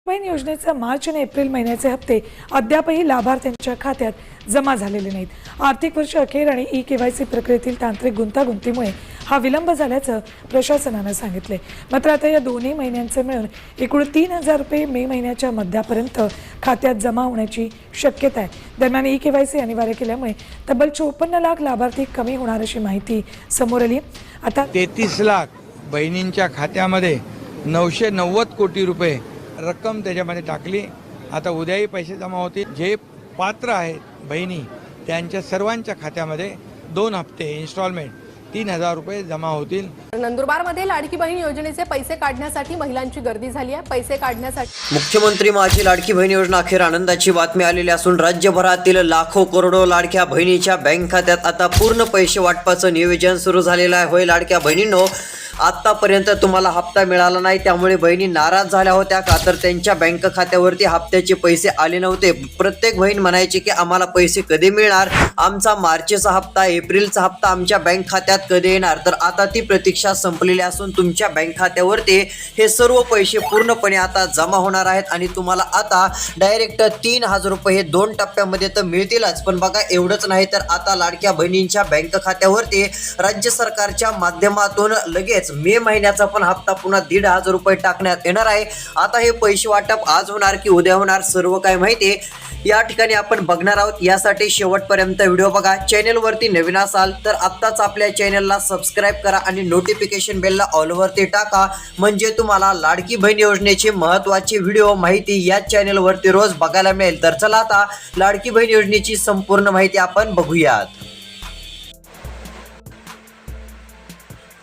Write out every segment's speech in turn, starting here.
बहीण योजनेचे मार्च आणि एप्रिल महिन्याचे हप्ते अद्यापही लाभार्थ्यांच्या खात्यात जमा झालेले नाहीत। आर्थिक वर्ष अखेर आणि ई-केवायसी प्रक्रियेतील तांत्रिक गुंतागुंतीमुळे हा विलंब झाल्याचं प्रशासनाने सांगितले। मात्र आता या दोन्ही महिन्यांचे मिळून एकूण 3000 रुपये मे महिन्याच्या मध्यापर्यंत खात्यात जमा होण्याची शक्यता आहे। दरम्यान ई-केवायसी अनिवार्य केल्यामुळे तब्बल 54 लाख लाभार्थी कमी होणार अशी माहिती समोर आली। आता 33 लाख बहिणींच्या खात्यामध्ये 990 कोटी रुपये रक्कम त्याच्यामध्ये टाकली। आता उद्याही पैसे जमा होतील। जे पात्र आहेत बहिणी त्यांच्या सर्वांच्या खात्यामध्ये 2 हप्ते इन्स्टॉलमेंट 3000 रुपये जमा होतील। नंदुरबारमध्ये लाडकी बहीण योजनेचे पैसे काढण्यासाठी महिलांची गर्दी झाली आहे। पैसे काढण्यासाठी मुख्यमंत्री माझी लाडकी बहीण योजना अखेर आनंदाची बातमी आलेली असून राज्यभरातील लाखो करोडो लाडक्या बहिणीच्या बँक खात्यात आता पूर्ण पैसे वाटपाचं नियोजन सुरू झालेलं आहे। होय लाडक्या बहिणींनो, आतापर्यंत तुम्हाला हप्ता मिळाला नाही, त्यामुळे बहिणी नाराज झाल्या होत्या का तर त्यांच्या बँक खात्यावरती हप्त्याचे पैसे आले नव्हते। प्रत्येक बहीण म्हणायची की आम्हाला पैसे कधी मिळणार, आमचा मार्चचा हप्ता एप्रिलचा हप्ता आमच्या बँक खात्यात कधी येणार। तर आता ती प्रतीक्षा संपलेली असून तुमच्या बँक खात्यावरती हे सर्व पैसे पूर्णपणे आता जमा होणार आहेत आणि तुम्हाला आता डायरेक्ट 3000 रुपये हे 2 टप्प्यामध्ये तर मिळतीलच। पण बघा एवढंच नाही तर आता लाडक्या बहिणींच्या बँक खात्यावरती राज्य सरकारच्या माध्यमातून लगेच मे महिन्याचा पण हप्ता पुन्हा 1500 रुपये टाकण्यात येणार आहे। आता हे पैसे वाटप आज होणार की उद्या होणार सर्व काही माहिती या ठिकाणी आपण बघणार आहोत। यासाठी शेवटपर्यंत व्हिडिओ बघा। चॅनलवरती नवीन असाल तर आत्ताच आपल्या चॅनलला सबस्क्राइब करा आणि नोटिफिकेशन बेलला ऑल वरती टाका, म्हणजे तुम्हाला लाडकी बहीण योजनेची महत्त्वाची व्हिडिओ माहिती या चॅनलवरती रोज बघायला मिळेल। तर चला आता लाडकी बहीण योजनेची संपूर्ण माहिती आपण बघूयात।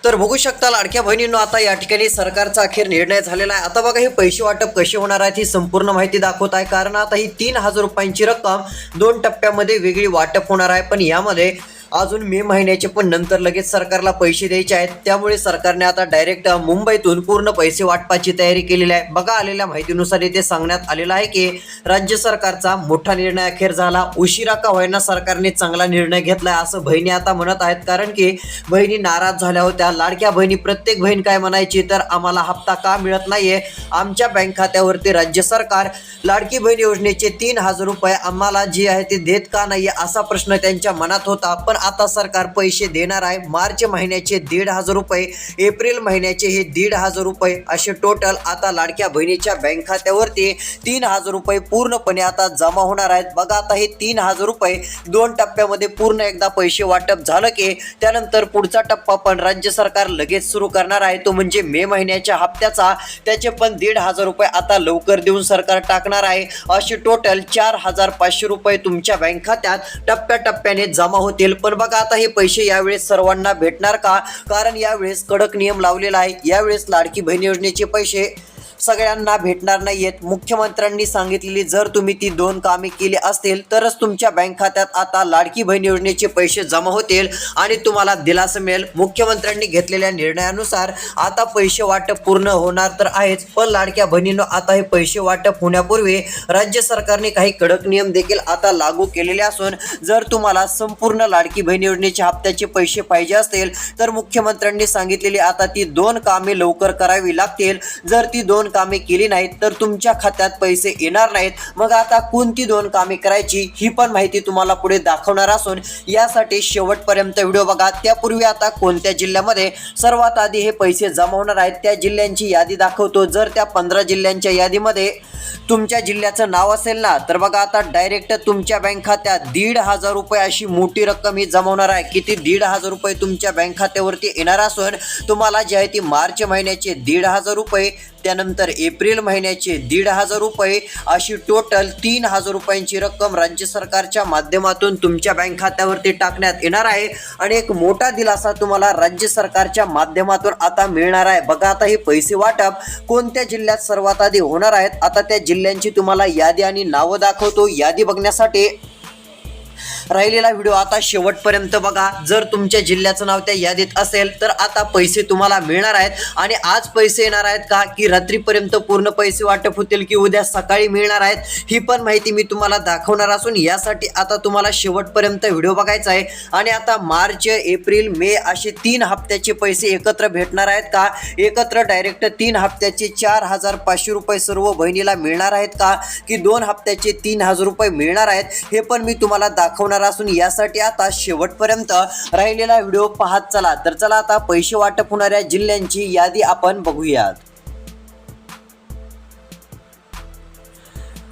तर बघू शकता लाडक्या बहिणींनो, आता या ठिकाणी सरकारचा अखेर निर्णय झालेला आहे। आता बघा हे पैसे वाटप कसे होणार आहेत ही संपूर्ण माहिती दाखवत आहे। कारण आता ही 3000 रुपयांची रक्कम 2 टप्प्यामध्ये वेगळी वाटप होणार आहे। पण यामध्ये अजून मे महिन्याचे पण नंतर लगेच सरकारला पैसे द्यायचे आहेत, त्यामुळे सरकारने आता डायरेक्ट मुंबईतून पूर्ण पैसे वाटपाची तयारी केलेली आहे। बघा आलेल्या माहितीनुसार इथे सांगण्यात आलेलं आहे की राज्य सरकारचा मोठा निर्णय अखेर झाला। उशिरा का होईना सरकारने चांगला निर्णय घेतलाय असं बहिणी आता म्हणत आहेत। कारण की बहिणी नाराज झाल्या होत्या। लाडक्या बहिणी प्रत्येक बहीण काय म्हणायची तर आम्हाला हप्ता का मिळत नाहीये, आमच्या बँक खात्यावरती राज्य सरकार लाडकी बहीण योजनेचे 3000 रुपये आम्हाला जे आहे ते देत का नाहीये असा प्रश्न त्यांच्या मनात होता। पण आता सरकार पैसे देणार आहे। मार्च महिन्याचे 1500 रुपये, एप्रिल महिन्याचे हे 1500 रुपये असे टोटल आता लाडक्या बहिणीच्या बँक खात्यावरती 3000 रुपये पूर्णपणे आता जमा होणार आहेत। बघा आता हे 3000 रुपये 2 टप्प्यामध्ये पूर्ण एकदा पैसे वाटप झालं की त्यानंतर पुढचा टप्पा पण राज्य सरकार लगेच सुरू करणार आहे, तो म्हणजे मे महिन्याच्या हप्त्याचा। त्याचे पण 1500 रुपये आता लवकर देऊन सरकार टाकणार आहे। असे टोटल 4500 रुपये तुमच्या बँक खात्यात टप्प्याटप्प्याने जमा होतील। पण बघा आता हे पैसे यावेळेस सर्वांना भेटणार का, कारण यावेळेस कडक नियम लावलेला आहे। यावेळेस लाडकी बहीण योजनेचे पैसे सगळ्यांना भेटणार नाहीयेत। मुख्यमंत्र्यांनी सांगितलेली जर तुम्ही ती 2 कामे केली असतील तरच तुमच्या बँक खात्यात आता लाडकी बहीण योजनेचे पैसे जमा होतील आणि तुम्हाला दिलासा मिळेल। मुख्यमंत्र्यांनी घेतलेल्या निर्णयानुसार आता पैसे वाटप पूर्ण होणार तर आहेच, पण लाडक्या बहिणींनो आता हे पैसे वाटप होण्यापूर्वी राज्य सरकारने काही कडक नियम देखील आता लागू केलेले असून जर तुम्हाला संपूर्ण लाडकी बहीण योजनेच्या हप्त्याचे पैसे पाहिजे असतील तर मुख्यमंत्र्यांनी सांगितलेली आता ती 2 कामे लवकर करावी लागतील। जर ती 2 कामे केली नाहीत तर तुमच्या खात्यात पैसे येणार नाहीत। मग आता कोणती 2 कामे करायची ही पण माहिती तुम्हाला पुढे दाखवणार असून यासाठी शेवटपर्यंत व्हिडिओ बघा। त्यापूर्वी आता कोणत्या जिल्ह्यामध्ये सर्वात आधी हे पैसे जमा होणार आहेत त्या जिल्ह्यांची यादी दाखवतो। जर त्या 15 जिल्ह्यांच्या यादीमध्ये तुमच्या जिल्ह्याचं नाव असेल ना तर बघा आता डायरेक्ट तुमच्या बँक खात्यात 1500 रुपये अशी मोठी रक्कम ही जमा होणार आहे। किती 1500 रुपये तुमच्या बँक खात्यावरती येणार असून तुम्हाला जे आहे ती मार्च महिन्याचे 1500 रुपये, त्यानंतर एप्रिल महिन्याचे 1500 रुपये अशी टोटल 3000 रुपयांची रक्कम राज्य सरकारच्या माध्यमातून तुमच्या बँक खात्यावरती टाकण्यात येणार आहे। आणि एक मोठा दिलासा तुम्हाला राज्य सरकारच्या माध्यमातून आता मिळणार आहे। बघा आता हे पैसे वाटप कोणत्या जिल्ह्यात सर्वात आधी होणार आहेत, आता त्या जिल्ह्यांची तुम्हाला यादी आणि नावं दाखवतो। यादी बघण्यासाठी राहिलेला व्हिडिओ आता शेवटपर्यंत बघा. जर तुमच्या जिल्ह्याचं नाव त्या यादीत असेल तर आता पैसे तुम्हाला मिळणार आहेत. आणि आज पैसे येणार आहेत का, की रात्रीपर्यंत पूर्ण पैसे वाटप होतील, की उद्या सकाळी मिळणार आहेत, ही पण माहिती मी तुम्हाला दाखवणार असून यासाठी आता तुम्हाला शेवटपर्यंत व्हिडिओ बघायचा आहे. आणि आता मार्च, एप्रिल, मे असे 3 हप्त्याचे पैसे एकत्र भेटणार आहेत का, एकत्र डायरेक्ट 3 हप्त्याचे 4,500 रुपये सर्व बहिणीला मिळणार आहेत का, की 2 हप्त्याचे 3,000 रुपये मिळणार आहेत, हे पण मी तुम्हाला दाखवणार असून यासाठी आता शेवटपर्यंत राहिलेला व्हिडिओ पाहत चला. तर चला आता पैसे वाटप होणाऱ्या जिल्ह्यांची यादी आपण बघूयात.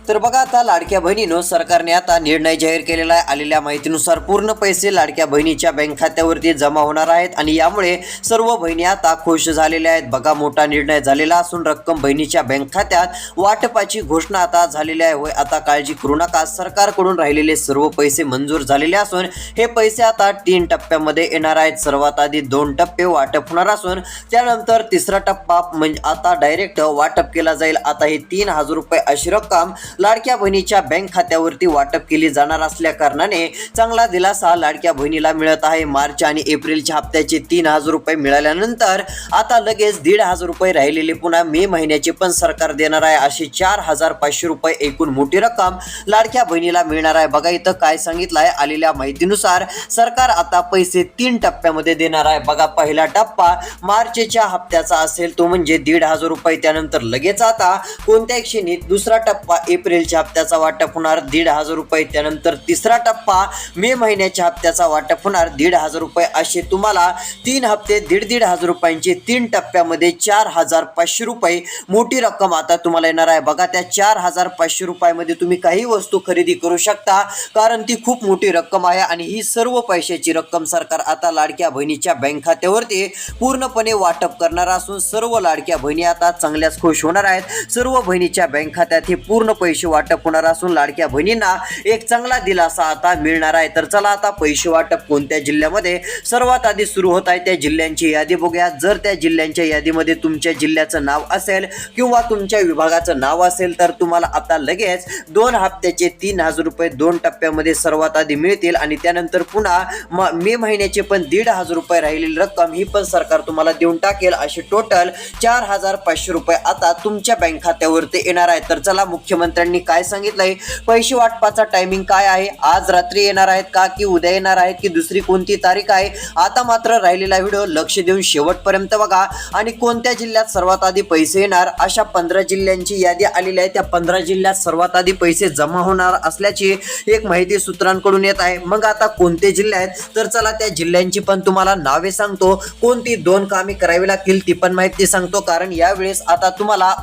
तर बघा आता लाडक्या बहिणीनो, सरकारने आता निर्णय जाहीर केलेला आहे. आलेल्या माहितीनुसार पूर्ण पैसे लाडक्या बहिणीच्या बँक खात्यावरती जमा होणार आहेत आणि यामुळे सर्व बहिणी आता खुश झालेल्या आहेत. बघा, मोठा निर्णय झालेला असून रक्कम बहिणीच्या बँक खात्यात वाटपाची घोषणा आता झालेली आहे. होय, आता काळजी करू नका, सरकारकडून राहिलेले सर्व पैसे मंजूर झालेले असून हे पैसे आता 3 टप्प्यामध्ये येणार आहेत. सर्वात आधी 2 टप्पे वाटप होणार असून त्यानंतर तिसरा टप्पा म्हणजे आता डायरेक्ट वाटप केला जाईल. आता हे 3,000 रुपये अशी रक्कम लाडक्या बहिणीच्या बँक खात्यावरती वाटप केली जाणार असल्या कारणाने चांगला दिलासा लाडक्या बहिणीला मिळत आहे. मार्च आणि एप्रिलच्या हप्त्याचे 3,000 रुपये मिळाल्यानंतर आता लगेच 1,500 रुपये राहिलेले पुन्हा मे महिन्याचे पण सरकार देणार आहे. अशी 4,500 रुपये एकूण मोठी रक्कम लाडक्या बहिणीला मिळणार आहे. बघा इथं काय सांगितलं आहे, आलेल्या माहितीनुसार सरकार आता पैसे 3 टप्प्यामध्ये देणार आहे. बघा, पहिला टप्पा मार्चच्या हप्त्याचा असेल तो म्हणजे 1,500 रुपये. त्यानंतर लगेच आता कोणत्या क्षणी दुसरा टप्पा एप्रिलच्या हप्त्याचा वाटप होणार 1,500 रुपये. त्यानंतर तिसरा टप्पा मे महिन्याच्या हप्त्याचा वाटप होणार 1,500 रुपये. असे तुम्हाला 3 हप्ते 1,500 रुपयांचे 3 टप्प्यामध्ये 4,500 रुपये मोठी रक्कम आता तुम्हाला येणार आहे. बघा, त्या 4,500 रुपयामध्ये तुम्ही काही वस्तू खरेदी करू शकता, कारण ती खूप मोठी रक्कम आहे. आणि ही सर्व पैशाची रक्कम सरकार आता लाडक्या बहिणीच्या बँक खात्यावरती पूर्णपणे वाटप करणार असून सर्व लाडक्या बहिणी आता चांगल्याच खुश होणार आहेत. सर्व बहिणीच्या बँक खात्यात हे पूर्ण पैसे वाटप होणार असून लाडक्या बहिणींना एक चांगला दिलासा आता मिळणार आहे. तर चला आता पैसे वाटप कोणत्या जिल्ह्यामध्ये सर्वात आधी सुरू होत आहे त्या जिल्ह्यांची यादी बघूया. जर त्या जिल्ह्यांच्या यादीमध्ये तुमच्या जिल्ह्याचं नाव असेल किंवा तुमच्या विभागाचं नाव असेल तर तुम्हाला आता लगेच 2 हप्त्याचे 3,000 रुपये 2 टप्प्यामध्ये सर्वात आधी मिळतील. आणि त्यानंतर पुन्हा मे महिन्याचे पण 1,500 रुपये राहिलेली रक्कम ही पण सरकार तुम्हाला देऊन टाकेल. असे टोटल 4,500 रुपये आता तुमच्या बँक खात्यावरती येणार आहे. तर चला, मुख्यमंत्र्यांनी काय सांगितलंय, पैसे वाटपाचा टायमिंग काय आहे, आज रात्री येणार आहेत का, की उद्या येणार आहेत, की दुसरी कोणती तारीख आहे. आता मात्र राहिलेला व्हिडिओ लक्ष देऊन शेवटपर्यंत बघा. आणि कोणत्या जिल्ह्यात सर्वात आधी पैसे येणार अशा 15 जिल्ह्यांची यादी आलेली आहे. त्या 15 जिल्ह्यात सर्वात आधी पैसे जमा होणार असल्याची एक माहिती सूत्रांकडून येत आहे. मग आता कोणते जिल्हे आहेत, तर चला त्या जिल्ह्यांची पण तुम्हाला नावे सांगतो. कोणती 2 कामे करावी लागतील ती पण माहिती सांगतो, कारण यावेळेस आता तुम्हाला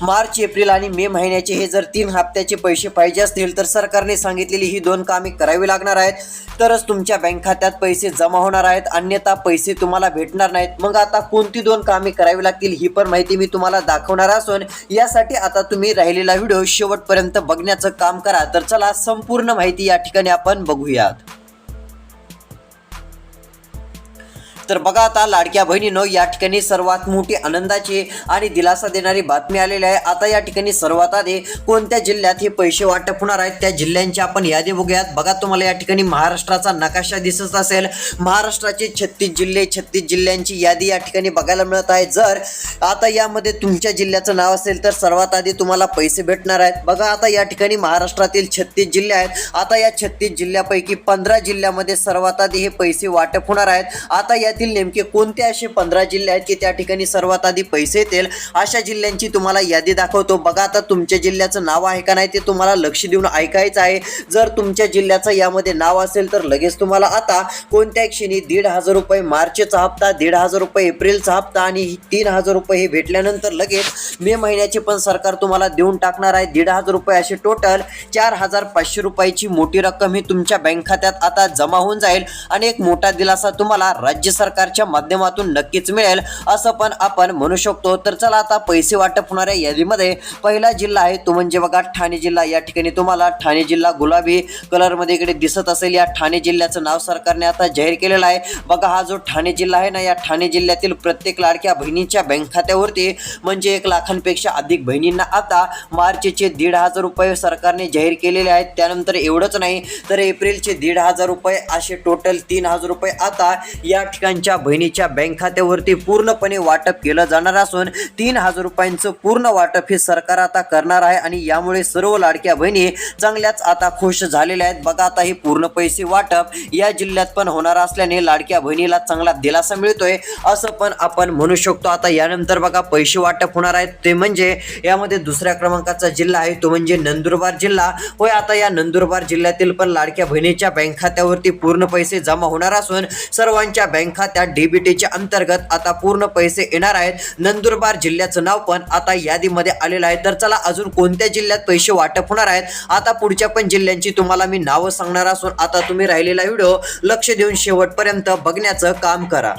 मार्च, एप्रिल आणि मे महिन्याचे हे जर 3 हप्त्याचे पैसे पाहिजे असतील तर सरकारने सांगितलेली ही 2 कामे करावी लागणार आहेत. तरच तुमच्या बँक खात्यात पैसे जमा होणार आहेत, अन्यथा पैसे तुम्हाला भेटणार नाहीत. मग आता कोणती 2 कामे करावी लागतील ही पण माहिती मी तुम्हाला दाखवणार असून यासाठी आता तुम्ही राहिलेला व्हिडिओ शेवटपर्यंत बघण्याचं काम करा. तर चला, संपूर्ण माहिती या ठिकाणी आपण बघूयात. तर बघा, आता लाडक्या बहिणीनो, या ठिकाणी सर्वात मोठी आनंदाची आणि दिलासा देणारी बातमी आलेली आहे. आता या ठिकाणी सर्वात आधी कोणत्या जिल्ह्यात हे पैसे वाटप होणार आहेत त्या जिल्ह्यांची आपण यादी बघूयात. बघा, तुम्हाला या ठिकाणी महाराष्ट्राचा नकाशा दिसत असेल. महाराष्ट्राचे 36 जिल्हे, 36 जिल्ह्यांची यादी या ठिकाणी बघायला मिळत आहे. जर आता यामध्ये तुमच्या जिल्ह्याचं नाव असेल तर सर्वात आधी तुम्हाला पैसे भेटणार आहेत. बघा, आता या ठिकाणी महाराष्ट्रातील 36 जिल्हे आहेत. आता या 36 जिल्ह्यापैकी 15 जिल्ह्यामध्ये सर्वात आधी हे पैसे वाटप होणार आहेत. आता या नेमके कोणते असे 15 जिल्हे आहेत की त्या ठिकाणी सर्वात आधी पैसे येतील अशा जिल्ह्यांची तुम्हाला यादी दाखवतो. बघा, आता तुमच्या जिल्ह्याचं नाव आहे का नाही ते तुम्हाला लक्ष देऊन ऐकायचं आहे. जर तुमच्या जिल्ह्याचं यामध्ये नाव असेल तर लगेच तुम्हाला आता कोणत्या क्षणी 1,500 रुपये मार्चचा हप्ता, 1,500 रुपये एप्रिलचा हप्ता आणि 3,000 रुपये हे भेटल्यानंतर लगेच मे महिन्याचे पण सरकार तुम्हाला देऊन टाकणार आहे 1,500 रुपये. असे टोटल 4,500 रुपयाची मोठी रक्कम ही तुमच्या बँक खात्यात आता जमा होऊन जाईल. आणि एक मोठा दिलासा तुम्हाला राज्य सरकार सरकारच्या माध्यमातून नक्कीच मिळेल असं पण आपण म्हणू शकतो. तर चला आता पैसे वाटप होणाऱ्या यादीमध्ये पहिला जिल्हा आहे तो म्हणजे बघा ठाणे जिल्हा. या ठिकाणी तुम्हाला ठाणे जिल्हा गुलाबी कलर मध्ये इकडे दिसत असेल. या ठाणे जिल्ह्याचं नाव सरकारने आता जाहीर केलेलं आहे. बघा हा जो ठाणे जिल्हा आहे ना, या ठाणे जिल्ह्यातील प्रत्येक लाडक्या बहिणीच्या बँक खात्यावरती म्हणजे 1 लाखांपेक्षा अधिक बहिणींना आता मार्चचे 1,500 रुपये सरकारने जाहीर केलेले आहेत. त्यानंतर एवढंच नाही तर एप्रिलचे 1,500 रुपये असे टोटल 3,000 रुपये आता या ठिकाणच्या बहिणीच्या बँक खात्यावरती पूर्णपणे वाटप केलं जाणार असून 3,000 रुपयांचं पूर्ण वाटप हे सरकार आता करणार आहे आणि यामुळे सर्व लाडक्या बहिणी चांगल्याच आता खुश झालेल्या आहेत. बघा आता हे पूर्ण पैसे वाटप या जिल्ह्यात पण होणार असल्याने लाडक्या बहिणीला चांगला दिलासा मिळतोय असं पण आपण म्हणू शकतो. आता यानंतर बघा पैसे वाटप होणार आहेत ते म्हणजे यामध्ये दुसऱ्या क्रमांकाचा जिल्हा आहे तो म्हणजे नंदुरबार जिल्हा. होय आता या नंदुरबार जिल्ह्यातील पण लाडक्या बहिणीच्या बँक खात्यावरती पूर्ण पैसे जमा होणार असून सर्वांच्या बँक खात्यात डीबीटीच्या अंतर्गत आता पूर्ण पैसे येणार आहेत. नंदुरबार जिल्ह्याचं नाव पण आता यादीमध्ये आलेलं आहे. तर चला अजून कोणत्या जिल्ह्यात पैसे वाटप होणार आहेत आता पुढच्या पण जिल्ह्यांची तुम्हाला मी नावं सांगणार असून आता तुम्ही राहिलेला व्हिडिओ लक्ष देऊन शेवटपर्यंत बघण्याचं काम करा.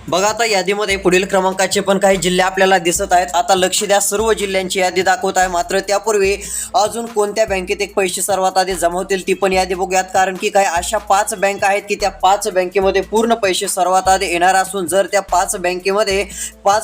बघा आता यादीमध्ये पुढील क्रमांकाचे पण काही जिल्हे आपल्याला दिसत आहेत. आता लक्ष द्या, सर्व जिल्ह्यांची यादी दाखवत आहे. मात्र त्यापूर्वी अजून कोणत्या बँकेत एक पैसे सर्वात आधी जमा होतील ती पण यादी बघूयात. कारण की काही अशा 5 बँक आहेत की त्या 5 बँकेमध्ये पूर्ण पैसे सर्वात आधी येणार असून जर त्या 5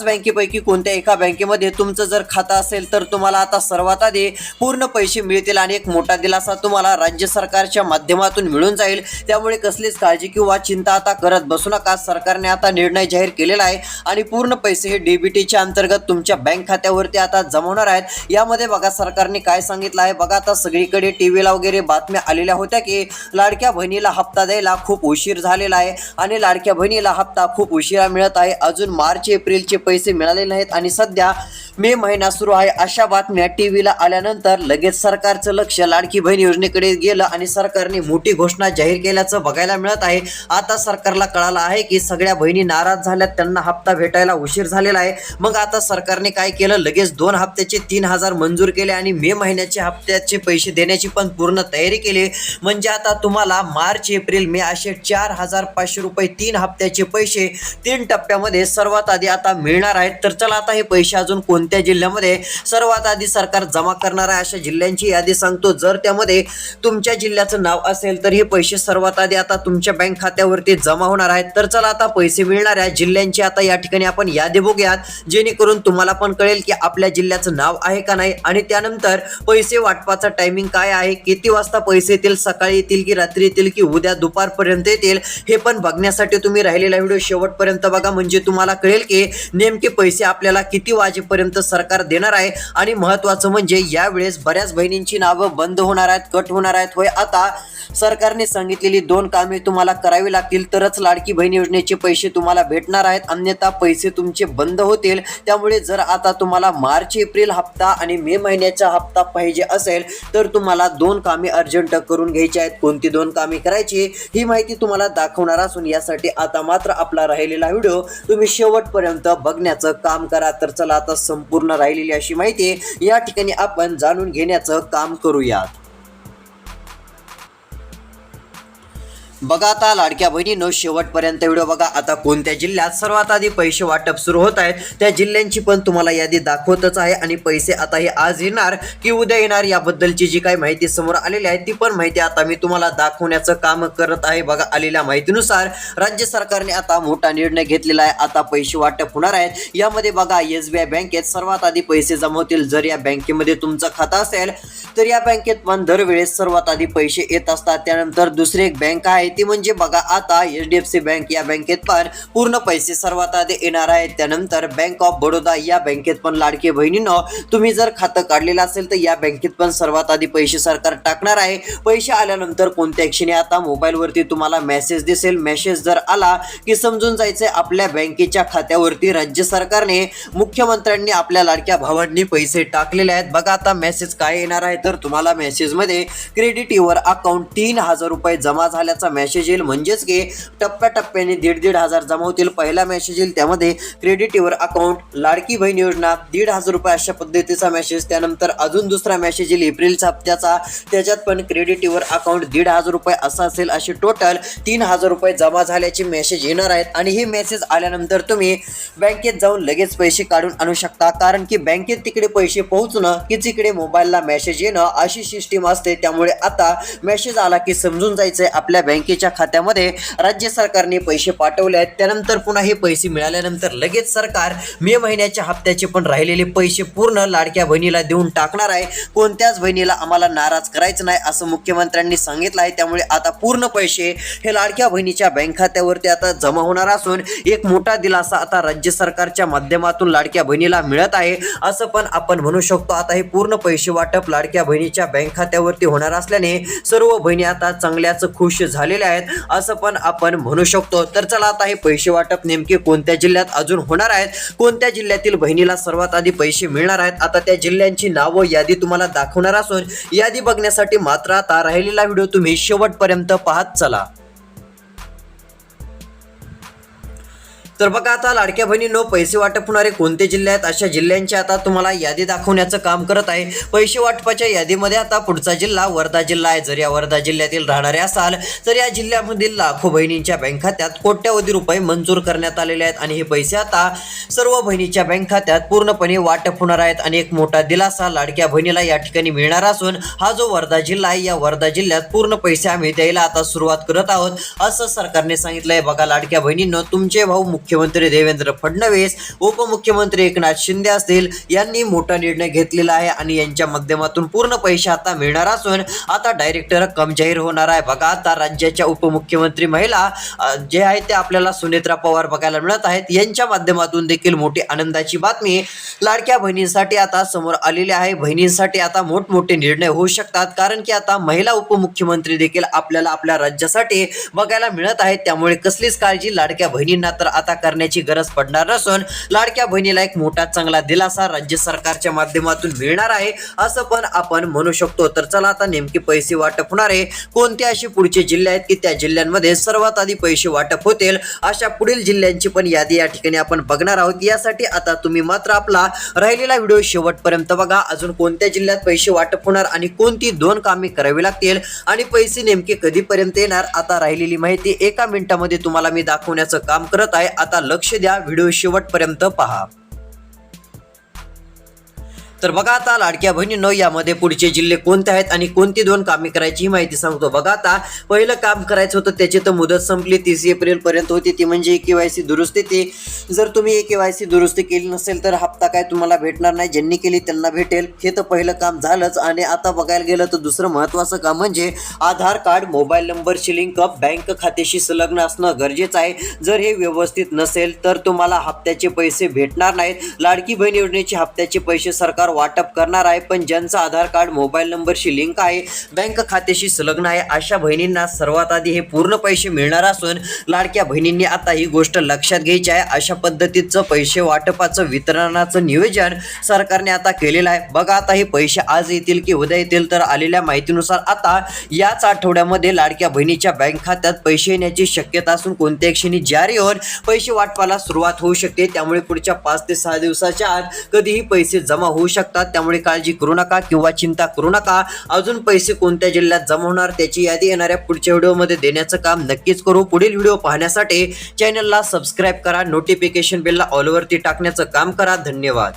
बँकेपैकी कोणत्या एका बँकेमध्ये तुमचं जर खातं असेल तर तुम्हाला आता सर्वात आधी पूर्ण पैसे मिळतील आणि एक मोठा दिलासा तुम्हाला राज्य सरकारच्या माध्यमातून मिळून जाईल. त्यामुळे कसलीच काळजी किंवा चिंता आता करत बसू नका. सरकारने आता निर्णय जाहीर केलेला आहे आणि पूर्ण पैसे हे डीबीटीच्या अंतर्गत तुमच्या बँक खात्यावरती आता जमा होणार आहेत. यामध्ये बघा सरकारने काय सांगितलं आहे. बघा आता सगळीकडे टीव्हीला वगैरे बातम्या आलेल्या होत्या की लाडक्या बहिणीला हप्ता द्यायला खूप उशीर झालेला आहे आणि लाडक्या बहिणीला हप्ता खूप उशिरा मिळत आहे. अजून मार्च एप्रिलचे पैसे मिळाले नाहीत आणि सध्या मे महिना सुरू आहे अशा बातम्या टीव्हीला आल्यानंतर लगेच सरकारचं लक्ष लाडकी बहीण योजनेकडे गेलं आणि सरकारने मोठी घोषणा जाहीर केल्याचं बघायला मिळत आहे. आता सरकारला कळालं आहे की सगळ्या बहिणी नाराज झाल्यात, त्यांना हप्ता भेटायला उशीर झालेला आहे. मग आता सरकारने काय केलं, लगेच 2 हप्त्याचे 3,000 मंजूर केले आणि मे महिन्याच्या हप्त्याचे पैसे देण्याची पण पूर्ण तयारी केली. म्हणजे आता तुम्हाला मार्च एप्रिल मे असे 4,500 रुपये 3 हप्त्याचे पैसे 3 टप्प्यामध्ये सर्वात आधी आता मिळणार आहेत. तर चला आता हे पैसे अजून कोणत्या जिल्ह्यामध्ये सर्वात आधी सरकार जमा करणार आहे अशा जिल्ह्यांची यादी सांगतो. जर त्यामध्ये तुमच्या जिल्ह्याचं नाव असेल तर हे पैसे सर्वात आधी आता तुमच्या बँक खात्यावरती जमा होणार आहेत. तर चला आता पैसे मिळणाऱ्या जिल्ह्यांची आता या ठिकाणी आपण यादी बघूयात जेणेकरून तुम्हाला पण कळेल की आपल्या जिल्ह्याचं नाव आहे का नाही आणि त्यानंतर पैसे वाटपाचा टायमिंग काय आहे, किती वाजता पैसे येतील, सकाळी येतील की रात्री येतील की उद्या दुपारपर्यंत येतील, हे पण बघण्यासाठी तुम्ही राहिलेला व्हिडिओ शेवटपर्यंत बघा. म्हणजे तुम्हाला कळेल की नेमके पैसे आपल्याला किती वाजेपर्यंत सरकार देणार आहे. आणि महत्त्वाचं म्हणजे यावेळेस बऱ्याच बहिणींची नावं बंद होणार आहेत, कट होणार आहेत. होय आता सरकारने सांगितलेली 2 कामे तुम्हाला करावी लागतील तरच लाडकी बहीण योजनेचे पैसे तुम्हाला भेटणार आहेत, अन्यथा पैसे तुमचे बंद होतील. त्यामुळे जर आता तुम्हाला मार्च एप्रिल हप्ता आणि मे महिन्याचा हप्ता पाहिजे असेल तर तुम्हाला 2 कामे अर्जंट करून घ्यायची आहेत. कोणती 2 कामे करायची ही माहिती तुम्हाला दाखवणार असून यासाठी आता मात्र आपला राहिलेला व्हिडिओ तुम्ही शेवटपर्यंत बघण्याचं काम करा. तर चला आता संपूर्ण राहिलेली अशी माहिती या ठिकाणी आपण जाणून घेण्याचं काम करूया. बघा आता लाडक्या बहिणींनो शेवटपर्यंत व्हिडिओ बघा. आता कोणत्या जिल्ह्यात सर्वात आधी पैसे वाटप सुरू होत आहेत त्या जिल्ह्यांची पण तुम्हाला यादी दाखवतच आहे आणि पैसे आता हे आज येणार की उद्या येणार याबद्दलची जी काही माहिती समोर आलेली आहे ती पण माहिती आता मी तुम्हाला दाखवण्याचं काम करत आहे. बघा आलेल्या माहितीनुसार राज्य सरकारने आता मोठा निर्णय घेतलेला आहे. आता पैसे वाटप होणार आहेत. यामध्ये बघा SBI बँकेत सर्वात आधी पैसे जमा होतील. जर या बँकेमध्ये तुमचं खातं असेल तर या बँकेत पण दरवेळेस सर्वात आधी पैसे येत असतात. त्यानंतर दुसरी एक बँक आहे ती म्हणजे बघा आता HDFC बँक, या बँकेत पण पूर्ण पैसे सर्वात आधी येणार आहेत. त्यानंतर बँक ऑफ बडोदा या बँकेत पण लाडके बहिणींनो तुम्ही जर खातं काढलेलं असेल तर या बँकेत पण सर्वात आधी पैसे सरकार टाकणार आहे. पैसे आल्यानंतर कोणत्या क्षणी आता मोबाईलवरती तुम्हाला मेसेज दिसेल. मेसेज जर आला की समजून जायचंय आपल्या बँकेच्या खात्यावरती राज्य सरकारने, मुख्यमंत्र्यांनी आपल्या लाडक्या भावांनी पैसे टाकलेले आहेत. बघा आता मेसेज काय येणार आहे तर तुम्हाला मेसेजमध्ये क्रेडिट युअर अकाउंट 3,000 रुपये जमा झाल्याचा मेसेज येईल, म्हणजेच की टप्प्याटप्प्याने 1,500 जमा होतील. पहिला मेसेज येईल त्यामध्ये credit your account, Ladki Bahin योजना 1,500 रुपये अशा पद्धतीचा मेसेज. त्यानंतर अजून दुसरा मेसेज येईल एप्रिलच्या हप्त्याचा, त्याच्यात पण क्रेडिट युअर अकाउंट 1,500 रुपये असा असेल. असे टोटल 3,000 रुपये जमा झाल्याचे मेसेज येणार आहेत. आणि हे मेसेज आल्यानंतर तुम्ही बँकेत जाऊन लगेच पैसे काढून आणू शकता, कारण की बँकेत तिकडे पैसे पोहोचणं की तिकडे मोबाईलला मेसेज येणं अशी सिस्टीम असते. त्यामुळे आता मेसेज आला की समजून जायचंय आपल्या बँकेच्या खात्यामध्ये राज्य सरकारने पैसे पाठवले आहेत. त्यानंतर पुन्हा हे पैसे मिळाल्यानंतर लगेच सरकार मे महिन्याच्या हप्त्याचे पण राहिलेले पैसे पूर्ण लाडक्या बहिणीला देऊन टाकणार आहे. कोणत्याच बहिणीला आम्हाला नाराज करायचं नाही असं मुख्यमंत्र्यांनी सांगितलं आहे. त्यामुळे आता पूर्ण पैसे हे लाडक्या बहिणीच्या बँक खात्यावरती आता जमा होणार असून एक मोठा दिलासा आता राज्य सरकारच्या माध्यमातून लाडक्या बहिणीला मिळत आहे असं पण आपण म्हणू शकतो. आता हे पूर्ण पैसे वाटप लाडक्या बहिणीच्या बँक खात्यावरती होणार असल्याने सर्व बहिणी आता चांगल्याच खुश झालेल्या आहेत असं पण आपण म्हणू शकतो. तर चला आता हे पैसे वाटप नेमके कोणत्या जिल्ह्यात अजून होणार आहेत, कोणत्या जिल्ह्यातील बहिणीला सर्वात आधी पैसे मिळणार आहेत, आता त्या जिल्ह्यांची नावं यादी तुम्हाला दाखवणार असून यादी बघण्यासाठी मात्र आता राहिलेला व्हिडिओ तुम्ही शेवटपर्यंत पाहत चला. तर बघा आता लाडक्या बहिणींनो पैसे वाटप होणारे कोणते जिल्हे आहेत अशा जिल्ह्यांची आता तुम्हाला यादी दाखवण्याचं काम करत आहे. पैसे वाटपाच्या यादीमध्ये आता पुढचा जिल्हा वर्धा जिल्हा आहे. जर या वर्धा जिल्ह्यातील राहणारे असाल तर या जिल्ह्यामधील लाखो बहिणींच्या बँक खात्यात कोट्यवधी रुपये मंजूर करण्यात आलेले आहेत आणि हे पैसे आता सर्व बहिणीच्या बँक खात्यात पूर्णपणे वाटप होणार आहेत आणि एक मोठा दिलासा लाडक्या बहिणीला या ठिकाणी मिळणार असून हा जो वर्धा जिल्हा आहे या वर्धा जिल्ह्यात पूर्ण पैसे आम्ही द्यायला आता सुरुवात करत आहोत असं सरकारने सांगितलंय. बघा लाडक्या बहिणींनो तुमचे भाऊ मुख्यमंत्री देवेंद्र फडणवीस, उपमुख्यमंत्री एकनाथ शिंदे असतील यांनी मोठा निर्णय घेतलेला आहे आणि यांच्या माध्यमातून पूर्ण पैसे आता मिळणार असून आता डायरेक्ट रक्कम जाहीर होणार आहे. बघा आता राज्याच्या उपमुख्यमंत्री महिला जे आहेत ते आपल्याला सुनेत्रा पवार बघायला मिळत आहेत. यांच्या माध्यमातून देखील मोठी आनंदाची बातमी लाडक्या बहिणींसाठी आता समोर आलेली आहे. बहिणींसाठी आता मोठमोठे निर्णय होऊ शकतात, कारण की आता महिला उपमुख्यमंत्री देखील आपल्याला आपल्या राज्यासाठी बघायला मिळत आहेत. त्यामुळे कसलीच काळजी लाडक्या बहिणींना तर आता करण्याची गरज पडणार नसून लाडक्या बहिणीला एक मोठा चांगला दिलासा राज्य सरकारच्या माध्यमातून मिळणार आहे असं पण आपण म्हणू शकतो. तर चला आता नेमके पैसे वाटप होणारे कोणते असे पुढचे जिल्हे आहेत की त्या जिल्ह्यांमध्ये सर्वात आधी पैसे वाटप होतील अशा पुढील जिल्ह्यांची पण यादी या ठिकाणी आपण बघणार आहोत. यासाठी आता तुम्ही मात्र आपला राहिलेला व्हिडिओ शेवटपर्यंत बघा. अजून कोणत्या जिल्ह्यात पैसे वाटप होणार आणि कोणती 2 कामे करावी लागतील आणि पैसे नेमके कधीपर्यंत येणार आता राहिलेली माहिती एका मिनिटामध्ये तुम्हाला मी दाखवण्याचं काम करत आहे. आता लक्ष द्या, व्हिडिओ शेवटपर्यंत पहा. तर बघा आता लाडक्या बहिणींनो यामध्ये पुढचे जिल्हे कोणते आहेत आणि कोणती 2 कामे करायची ही माहिती सांगतो. बघा आता पहिलं काम करायचं होतं त्याची तर मुदत संपली, 30 एप्रिल पर्यंत होती, ती म्हणजे KYC दुरुस्ती. ती जर तुम्ही KYC दुरुस्ती केली नसेल तर हप्ता काय तुम्हाला भेटणार नाही, ज्यांनी केली त्यांना भेटेल. हे तर पहिलं काम झालंच. आणि आता बघायला गेलं तर दुसरं महत्त्वाचं काम म्हणजे आधार कार्ड मोबाईल नंबरशी लिंक बँक खात्याशी संलग्न असणं गरजेचं आहे. जर हे व्यवस्थित नसेल तर तुम्हाला हप्त्याचे पैसे भेटणार नाहीत. लाडकी बहीण योजनेचे हप्त्याचे पैसे सरकार वाटप करणार आहे, पण ज्यांचा आधार कार्ड मोबाईल नंबरशी लिंक आहे, बँक खात्याशी संलग्न आहे अशा बहिणींना सर्वात आधी हे पूर्ण पैसे मिळणार असून लाडक्या बहिणींनी आता ही गोष्ट लक्षात घ्यायची आहे. अशा पद्धतीचं पैसे वाटपाचं वितरणाचं नियोजन सरकारने आता केलेलं आहे. बघा आता हे पैसे आज येतील की उद्या येतील, तर आलेल्या माहितीनुसार आता याच आठवड्यामध्ये लाडक्या बहिणीच्या बँक खात्यात पैसे येण्याची शक्यता असून कोणत्या क्षणी जारी होऊन पैसे वाटपाला सुरुवात होऊ शकते. त्यामुळे पुढच्या 5 ते 6 दिवसाच्या आत कधीही पैसे जमा होऊ शकतात. त्यामुळे काळजी करू नका किंवा चिंता करू नका. अजून पैसे कोणत्या जिल्ह्यात जमा होणार त्याची यादी येणाऱ्या पुढच्या व्हिडिओमध्ये देण्याचं काम नक्कीच करू. पुढील व्हिडिओ पाहण्यासाठी चॅनलला सबस्क्राईब करा, नोटिफिकेशन बेलला ऑल वरती टाकण्याचं काम करा. धन्यवाद.